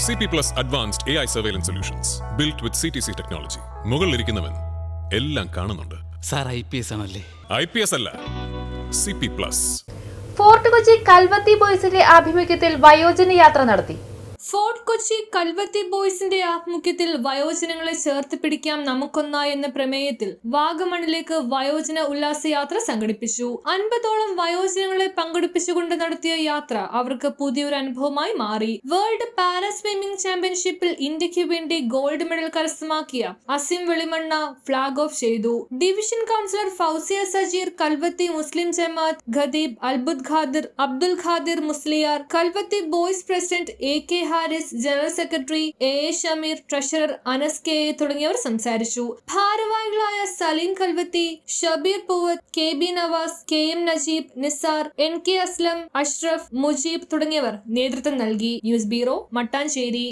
CP Plus Advanced AI Surveillance Solutions, built with CTC technology. മുകളിലിരിക്കുന്നവൻ എല്ലാം കാണുന്നുണ്ട്. Sir IPS ആണല്ലേ? IPS അല്ല, CP Plus. ഫോർട്ട് കൊച്ചി കൽവത്തി ബോയ്സിന്റെ ആഭിമുഖ്യത്തിൽ വയോജന യാത്ര നടത്തി. ഫോർട്ട് കൊച്ചി കൽവത്തി ബോയ്സിന്റെ ആഭിമുഖ്യത്തിൽ വയോജനങ്ങളെ ചേർത്ത് പിടിക്കാം നമുക്കൊന്നായി എന്ന പ്രമേയത്തിൽ വാഗമണിലേക്ക് വയോജന ഉല്ലാസയാത്ര സംഘടിപ്പിച്ചു. 50ഓളം വയോജനങ്ങളെ പങ്കെടുപ്പിച്ചുകൊണ്ട് നടത്തിയ യാത്ര അവർക്ക് പുതിയൊരു അനുഭവമായി മാറി. വേൾഡ് പാരാ സ്വിമ്മിംഗ് ചാമ്പ്യൻഷിപ്പിൽ ഇന്ത്യക്ക് വേണ്ടി ഗോൾഡ് മെഡൽ കരസ്ഥമാക്കിയ അസിം വെളിമണ്ണ ഫ്ളാഗ് ഓഫ് ചെയ്തു. Division councillor Fousiya Sajeer, Kalvathi Muslim Jamaath Khateeb Abdul Khadir Musliyar, Kalvathi boys president AK Haris, general secretary AA Shameer, treasurer Anas KA തുടങ്ങിയവർ സംസാരിച്ചു. ഭാരവാഹികളായ Saleem Kalvathi, Shabeer പൂവത്ത്, KB Nawaz, KM Najeeb, Nisar, NK Aslam, Ashraf, Mujeeb തുടങ്ങിയവർ നേതൃത്വം നൽകി. News bureau, Mattancherry.